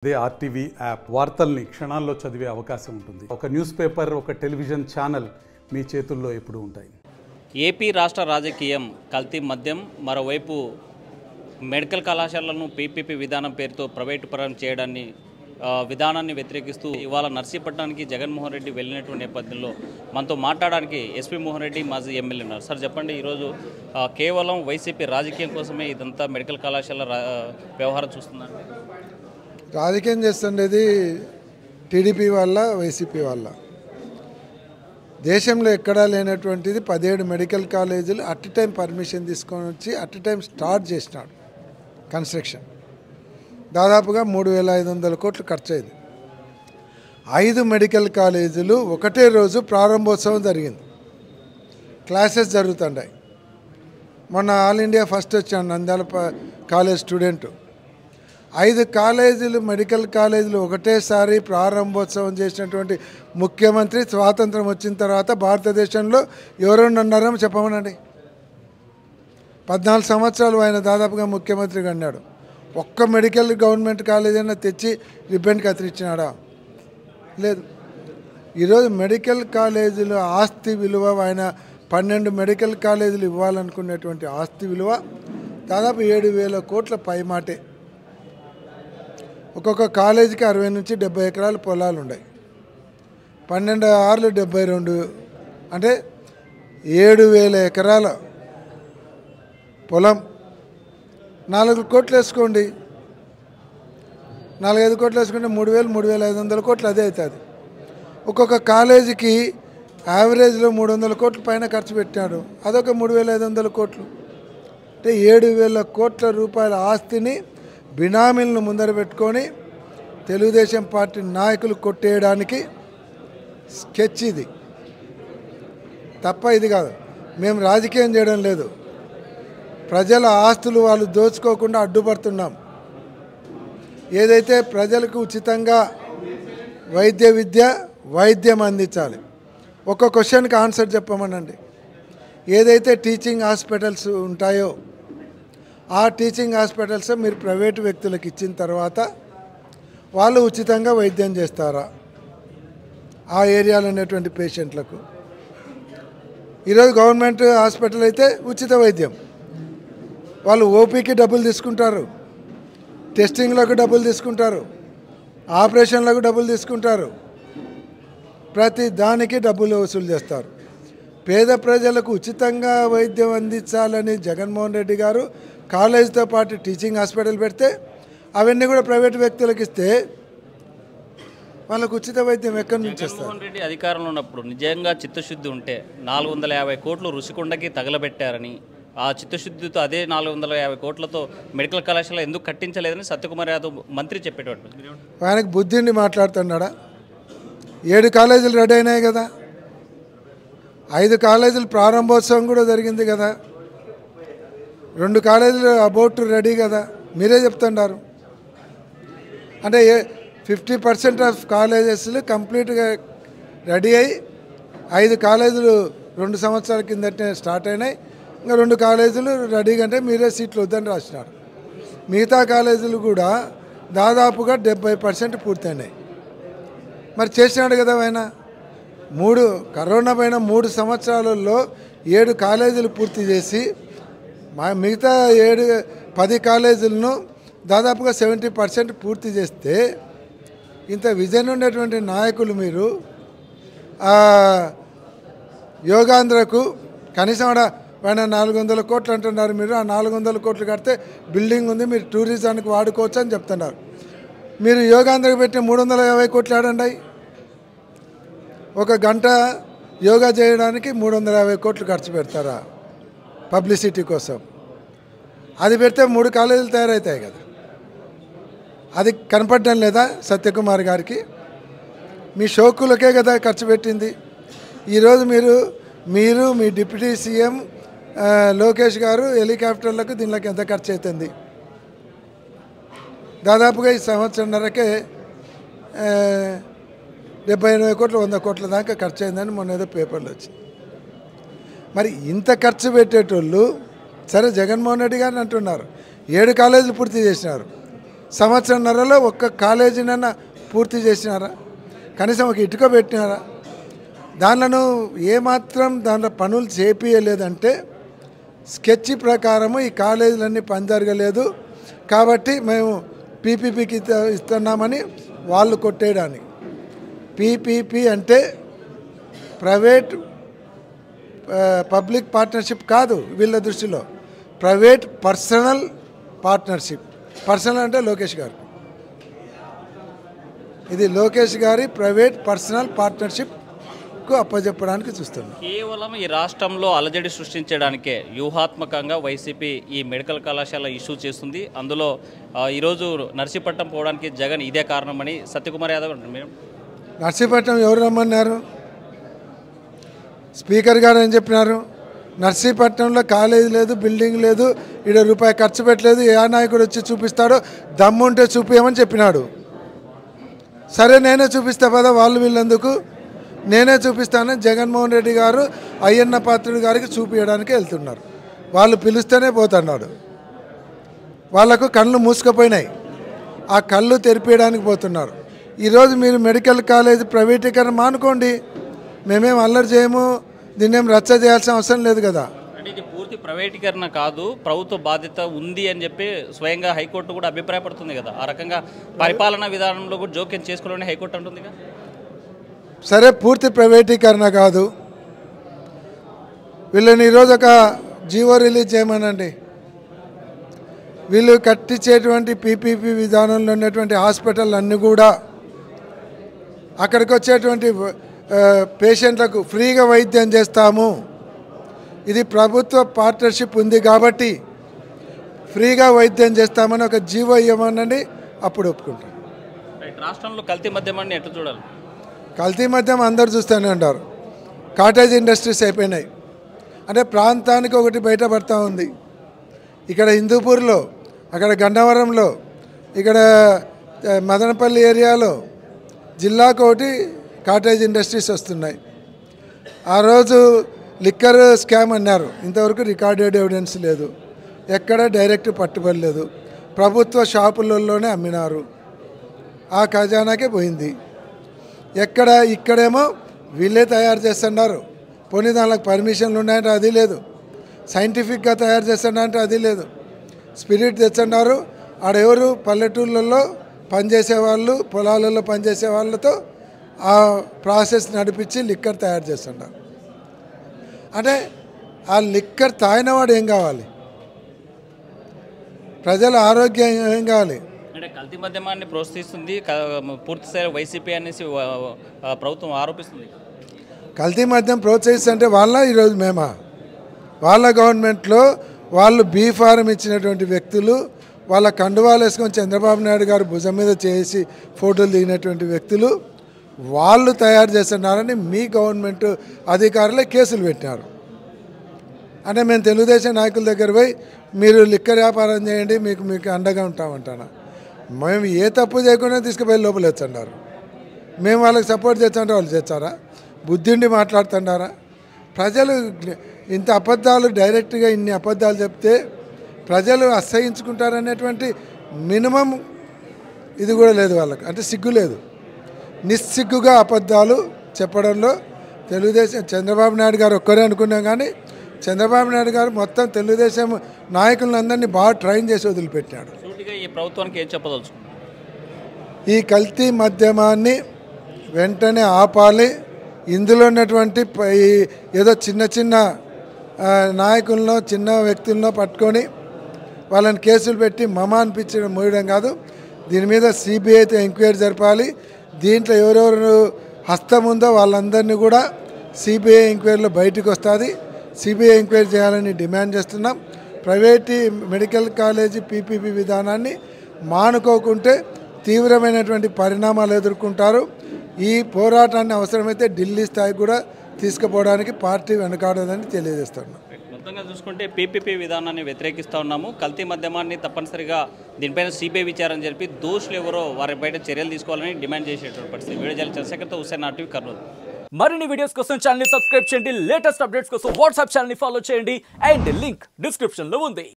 అదే RTV app వార్తల్ని క్షణాల్లో చదివే అవకాశం ఉంటుంది. ఒక న్యూస్ పేపర్, ఒక టెలివిజన్ ఛానల్ మీ చేతుల్లో ఎప్పుడూ ఉంటాయి. ఏపీ రాష్ట్ర రాజకీయం కల్తీ మద్యం, మరోవైపు మెడికల్ కళాశాలలను పీపీపీ విధానం పేరుతో ప్రైవేటు పరం చేయడాన్ని విధానాన్ని వ్యతిరేకిస్తూ ఇవాళ నర్సీపట్నానికి జగన్మోహన్ రెడ్డి వెళ్ళినటువంటి నేపథ్యంలో మనతో మాట్లాడడానికి ఎస్పీ మోహన్ రెడ్డి మాజీ ఎమ్మెల్యే ఉన్నారు. సార్ చెప్పండి, ఈరోజు కేవలం వైసీపీ రాజకీయం కోసమే ఇదంతా మెడికల్ కళాశాల వ్యవహారం చూస్తున్నారు. రాజకీయం చేస్తుండేది టీడీపీ వల్ల, వైసీపీ వల్ల. దేశంలో ఎక్కడా లేనటువంటిది 17 మెడికల్ కాలేజీలు అట్ టైం పర్మిషన్ తీసుకొని వచ్చి అట్ టైం స్టార్ట్ చేసినాడు కన్స్ట్రక్షన్. దాదాపుగా 3,500 కోట్లు ఖర్చు అయింది. 5 మెడికల్ కాలేజీలు ఒకటే రోజు ప్రారంభోత్సవం జరిగింది. క్లాసెస్ జరుగుతుంటాయి. మొన్న ఆల్ ఇండియా ఫస్ట్ వచ్చాను, నంద్యాల కాలేజ్ స్టూడెంట్. 5 కాలేజీలు, మెడికల్ కాలేజీలు ఒకటేసారి ప్రారంభోత్సవం చేసినటువంటి ముఖ్యమంత్రి స్వాతంత్రం వచ్చిన తర్వాత భారతదేశంలో ఎవరైనా ఉన్నారో చెప్పమనండి. 14 సంవత్సరాలు ఆయన దాదాపుగా ముఖ్యమంత్రిగా అన్నాడు. ఒక్క మెడికల్ గవర్నమెంట్ కాలేజ్ అయినా తెచ్చి రిబ్బన్ కత్తిరించినాడా? లేదు. ఈరోజు మెడికల్ కాలేజీలు ఆస్తి విలువ, ఆయన 12 మెడికల్ కాలేజీలు ఇవ్వాలనుకునేటువంటి ఆస్తి విలువ దాదాపు 7,000 కోట్ల పైమాటే. ఒక్కొక్క కాలేజీకి 60 నుంచి 70 ఎకరాల పొలాలు ఉన్నాయి. 12 6 72 అంటే 7,000 ఎకరాల పొలం. 4 కోట్లు వేసుకోండి, 4-5 కోట్లు వేసుకుంటే 3,000 3,500 కోట్లు అదే అవుతుంది. ఒక్కొక్క కాలేజీకి యావరేజ్లో 300 కోట్ల పైన ఖర్చు పెట్టాడు. అదొక 3,500 కోట్లు. అంటే 7,000 కోట్ల రూపాయల ఆస్తిని బినామీలను ముందర పెట్టుకొని తెలుగుదేశం పార్టీ నాయకులు కొట్టేయడానికి స్కెచ్ ఇది తప్ప ఇది కాదు. మేము రాజకీయం చేయడం లేదు. ప్రజల ఆస్తులు వాళ్ళు దోచుకోకుండా అడ్డుపడుతున్నాం. ఏదైతే ప్రజలకు ఉచితంగా వైద్యం అందించాలి. ఒక క్వశ్చన్కి ఆన్సర్ చెప్పమనండి. ఏదైతే టీచింగ్ హాస్పిటల్స్ ఉంటాయో ఆ టీచింగ్ హాస్పిటల్స్ మీరు ప్రైవేటు వ్యక్తులకు ఇచ్చిన తర్వాత వాళ్ళు ఉచితంగా వైద్యం చేస్తారా ఆ ఏరియాలో ఉన్నటువంటి పేషెంట్లకు? ఈరోజు గవర్నమెంట్ హాస్పిటల్ అయితే ఉచిత వైద్యం. వాళ్ళు ఓపీకి డబ్బులు తీసుకుంటారు, టెస్టింగ్లకు డబ్బులు తీసుకుంటారు, ఆపరేషన్లకు డబ్బులు తీసుకుంటారు, ప్రతి దానికి డబ్బులు వసూలు చేస్తారు. పేద ప్రజలకు ఉచితంగా వైద్యం అందించాలని జగన్మోహన్ రెడ్డి గారు కాలేజీతో పాటు టీచింగ్ హాస్పిటల్ పెడితే అవన్నీ కూడా ప్రైవేటు వ్యక్తులకు ఇస్తే వాళ్ళకు ఉచిత వైద్యం ఎక్కడి నుంచి వస్తారు? జగన్మోహన్ రెడ్డి అధికారంలో ఉన్నప్పుడు నిజంగా చిత్తశుద్ధి ఉంటే 450 కోట్లు రుషికొండకి తగలబెట్టారని, ఆ చిత్తశుద్ధితో అదే 450 కోట్లతో మెడికల్ కళాశాల ఎందుకు కట్టించలేదని సత్యకుమార్ యాదవ్ మంత్రి చెప్పేటట్టు. ఆయనకు బుద్ధిని మాట్లాడుతున్నాడా? 7 కాలేజీలు రెడీ అయినాయి కదా, 5 కాలేజీలు ప్రారంభోత్సవం కూడా జరిగింది కదా, 2 కాలేజీలు అబౌట్ రెడీ కదా, మీరే చెప్తున్నారు. అంటే 50% ఆఫ్ కాలేజెస్లు కంప్లీట్గా రెడీ అయ్యి 5 కాలేజీలు 2 సంవత్సరాల కిందటే స్టార్ట్ అయినాయి. ఇంకా 2 కాలేజీలు రెడీగా అంటే మీరే సీట్లు వద్దని రాసినారు. మిగతా కాలేజీలు కూడా దాదాపుగా 70% పూర్తయినాయి. మరి చేసినాడు కదా ఆయన. కరోనా పైన 3 సంవత్సరాలలో 7 కాలేజీలు పూర్తి చేసి మిగతా 10 కాలేజీలను దాదాపుగా 70% పూర్తి చేస్తే ఇంత విజన్ ఉండేటువంటి నాయకులు మీరు యోగాంధ్రకు కనీసం ఆయన 400 కోట్లు అంటున్నారు. మీరు ఆ 400 కోట్లు కడితే బిల్డింగ్ ఉంది, మీరు టూరిజానికి వాడుకోవచ్చు అని చెప్తున్నారు. మీరు యోగాంధ్రకు పెట్టి 350 కోట్లు ఆడండి. 1 గంట యోగా చేయడానికి 350 కోట్లు ఖర్చు పెడతారా పబ్లిసిటీ కోసం? అది పెడితే 3 కాలేజీలు తయారవుతాయి కదా. అది కనపడడం లేదా సత్యకుమార్ గారికి? మీ షోకులకే కదా ఖర్చు పెట్టింది. ఈరోజు మీరు మీ డిప్యూటీ సీఎం లోకేష్ గారు హెలికాప్టర్లకు దీనిలోకి ఎంత ఖర్చు అవుతుంది? దాదాపుగా ఈ సంవత్సరంన్నరకే 70-80 కోట్లు 100 కోట్ల దాకా ఖర్చు అయిందని మొన్న ఏదో పేపర్లో వచ్చింది. మరి ఇంత ఖర్చు పెట్టేటోళ్ళు సరే జగన్మోహన్ రెడ్డి గారిని అంటున్నారు. 7 కాలేజీలు పూర్తి చేసినారు. సంవత్సరంన్నరలో ఒక్క కాలేజీనన్నా పూర్తి చేసినారా? కనీసం ఒక ఇటుక పెట్టినారా? దానిలో ఏమాత్రం దాంట్లో పనులు చేపియలేదంటే స్కెచ్ ప్రకారము ఈ కాలేజీలన్నీ పని జరగలేదు కాబట్టి మేము పీపీపీకి ఇస్తున్నామని వాళ్ళు కొట్టేయడానికి. పీపీపీ అంటే ప్రైవేట్ పబ్లిక్ పార్ట్నర్షిప్ కాదు, వీళ్ళ దృష్టిలో ప్రైవేట్ పర్సనల్ పార్ట్నర్షిప్. పర్సనల్ అంటే లోకేష్ గారు, ఇది లోకేష్ గారి ప్రైవేట్ పర్సనల్ పార్ట్నర్షిప్కు అప్పచెప్పడానికి చూస్తున్నాం. కేవలం ఈ రాష్ట్రంలో అలజడి సృష్టించడానికే వ్యూహాత్మకంగా వైసీపీ ఈ మెడికల్ కళాశాల ఇష్యూ చేస్తుంది. అందులో ఈరోజు నర్సీపట్నం పోవడానికి జగన్ ఇదే కారణమని సత్యకుమార్ యాదవ్ అంటారు. మీరు నర్సీపట్నం ఎవరు రమ్మన్నారు? స్పీకర్ గారు ఏం చెప్పినారు? నర్సీపట్నంలో కాలేజీ లేదు, బిల్డింగ్ లేదు, ఇక్కడ రూపాయి ఖర్చు పెట్టలేదు, ఏ నాయకుడు వచ్చి చూపిస్తాడో దమ్ముంటే చూపించమని చెప్పినాడు. సరే నేనే చూపిస్తా పదా, వాళ్ళు వీళ్ళందుకు నేనే చూపిస్తానని జగన్మోహన్ రెడ్డి గారు అయ్యన్న పాత్రుడి గారికి చూపించడానికి వెళ్తున్నారు. వాళ్ళు పిలుస్తేనే పోతున్నాడు. వాళ్లకు కళ్ళు మూసుకుపోయినాయి, ఆ కళ్ళు తెరిపేయడానికి పోతున్నారు. ఈరోజు మీరు మెడికల్ కాలేజ్ ప్రైవేటీకరణ మానుకోండి, మేమేం అల్లరి చేయము, దీన్నేం రచ్చ చేయాల్సిన అవసరం లేదు కదా. అంటే ఇది పూర్తి ప్రైవేటీకరణ కాదు, ప్రభుత్వ బాధ్యత ఉంది అని చెప్పి స్వయంగా హైకోర్టు కూడా అభిప్రాయపడుతుంది కదా. ఆ రకంగా పరిపాలనా విధానంలో కూడా జోక్యం చేసుకోవాలని హైకోర్టు అంటుంది కదా. సరే పూర్తి ప్రైవేటీకరణ కాదు, వీళ్ళని ఈరోజు ఒక జీవో రిలీజ్ చేయమనండి. వీళ్ళు కట్టించేటువంటి పీపీపీ విధానంలో ఉన్నటువంటి హాస్పిటల్ అన్నీ కూడా అక్కడికి వచ్చేటువంటి పేషెంట్లకు ఫ్రీగా వైద్యం చేస్తాము, ఇది ప్రభుత్వ పార్ట్నర్షిప్ ఉంది కాబట్టి ఫ్రీగా వైద్యం చేస్తామని ఒక జీవో ఇవ్వమనండి, అప్పుడు ఒప్పుకుంటాం. రాష్ట్రంలో కల్తీ మద్యమాన్ని ఎట్లా చూడాలి? కల్తీ మద్యం అందరు చూస్తూనే ఉంటారు. కాటేజ్ ఇండస్ట్రీస్ అయిపోయినాయి అంటే ప్రాంతానికి ఒకటి బయటపడతా ఉంది. ఇక్కడ హిందూపూర్లో, అక్కడ గన్నవరంలో, ఇక్కడ మదనపల్లి ఏరియాలో జిల్లాకు ఒకటి కాటేజ్ ఇండస్ట్రీస్ వస్తున్నాయి. ఆ రోజు లిక్కర్ స్కామ్ అన్నారు, ఇంతవరకు రికార్డెడ్ ఎవిడెన్స్ లేదు, ఎక్కడ డైరెక్ట్ పట్టుబడలేదు, ప్రభుత్వ షాపులలోనే అమ్మినారు, ఆ ఖజానాకే పోయింది. ఇక్కడేమో వీళ్ళే తయారు చేస్తున్నారు, పోనీ దానికి పర్మిషన్లు ఉన్నాయంటే అది లేదు, సైంటిఫిక్గా తయారు చేస్తున్నారంటే అది లేదు. స్పిరిట్ తెచ్చున్నారు, ఆడెవరు పల్లెటూళ్ళల్లో పనిచేసేవాళ్ళు, పొలాలలో పనిచేసే వాళ్ళతో ఆ ప్రాసెస్ నడిపించి లిక్కర్ తయారు చేస్తున్నారు. అంటే ఆ లిక్కర్ తాగినవాడు ఏం కావాలి? ప్రజల ఆరోగ్యం ఏం కావాలి? అంటే కల్తీ మద్యమాన్ని ప్రోత్సహిస్తుంది పూర్తిస్థాయి వైసీపీ అనేసి ప్రభుత్వం ఆరోపిస్తుంది. కల్తీ మద్యం ప్రోత్సహిస్తుంటే ఈరోజు వాళ్ళ గవర్నమెంట్లో వాళ్ళు బీఫారం ఇచ్చినటువంటి వ్యక్తులు, వాళ్ళ కండువాలు వేసుకొని చంద్రబాబు నాయుడు గారు భుజం మీద చేసి ఫోటోలు దిగినటువంటి వ్యక్తులు వాళ్ళు తయారు చేస్తున్నారని మీ గవర్నమెంట్ అధికారులే కేసులు పెట్టినారు. అంటే మేము తెలుగుదేశం నాయకుల దగ్గర పోయి మీరు లిక్కర్ వ్యాపారం చేయండి, మీకు అండగా ఉంటామంటాను. మేము ఏ తప్పు చేయకుండా తీసుకుపోయి లోపల వచ్చన్నారు. మేము వాళ్ళకి సపోర్ట్ చేస్తామంటే వాళ్ళు చేస్తారా? బుద్ధిండి మాట్లాడుతున్నారా? ప్రజలు ఇంత అబద్ధాలు డైరెక్ట్గా ఇన్ని అబద్ధాలు చెప్తే ప్రజలు అసహించుకుంటారనేటువంటి మినిమం ఇది కూడా లేదు వాళ్ళకి, అంటే సిగ్గు లేదు. నిస్సిగ్గుగా అబద్ధాలు చెప్పడంలో తెలుగుదేశం చంద్రబాబు నాయుడు గారు ఒక్కరే అనుకున్నాం, కానీ చంద్రబాబు నాయుడు గారు మొత్తం తెలుగుదేశం నాయకులందరినీ బాగా ట్రైన్ చేసి వదిలిపెట్టాడు. ఈ ప్రభుత్వానికి ఏం చెప్పదలుచుకున్నారు? ఈ కల్తీ మద్యమాన్ని వెంటనే ఆపాలి. ఇందులో ఉన్నటువంటి ఏదో చిన్న నాయకులను, చిన్న వ్యక్తులను పట్టుకొని వాళ్ళని కేసులు పెట్టి అనిపించడం మోయడం కాదు. దీని మీద సిబిఐతో ఎంక్వైరీ జరపాలి. దీంట్లో ఎవరెవరు హస్తం ఉందో వాళ్ళందరినీ కూడా సిబిఐ ఎంక్వైరీలో బయటకు వస్తుంది. సిబిఐ ఎంక్వైరీ చేయాలని డిమాండ్ చేస్తున్నాం. ప్రైవేట్ మెడికల్ కాలేజీ పీపీపీ విధానాన్ని మానుకోకుంటే తీవ్రమైనటువంటి పరిణామాలు ఎదుర్కొంటారు. ఈ పోరాటాన్ని అవసరమైతే ఢిల్లీ స్థాయికి కూడా తీసుకుపోవడానికి పార్టీ వెనకాడదని తెలియజేస్తున్నాం. మొత్తంగా చూసుకుంటే పీపీపీ విధానాన్ని వ్యతిరేకిస్తూ ఉన్నాము. కల్తీ మద్యమాన్ని తప్పనిసరిగా దీనిపైన సిబిఐ విచారణ జరిపి దోషులు ఎవరో వారి బయట చర్యలు తీసుకోవాలని డిమాండ్ చేసేటువంటి పరిస్థితి. వీడియో జర్నలిస్ట్ చంద్రశేఖర్తో హుస్సేన్, ఆర్టీవీ, కర్నూలు. మరిన్ని వీడియోస్ కోసం ఛానల్ ని సబ్స్క్రైబ్ చేయండి, లేటెస్ట్ అప్డేట్స్ కోసం వాట్సాప్ ఛానల్ ని ఫాలో చేయండి అండ్ లింక్ డిస్క్రిప్షన్ లో ఉంది.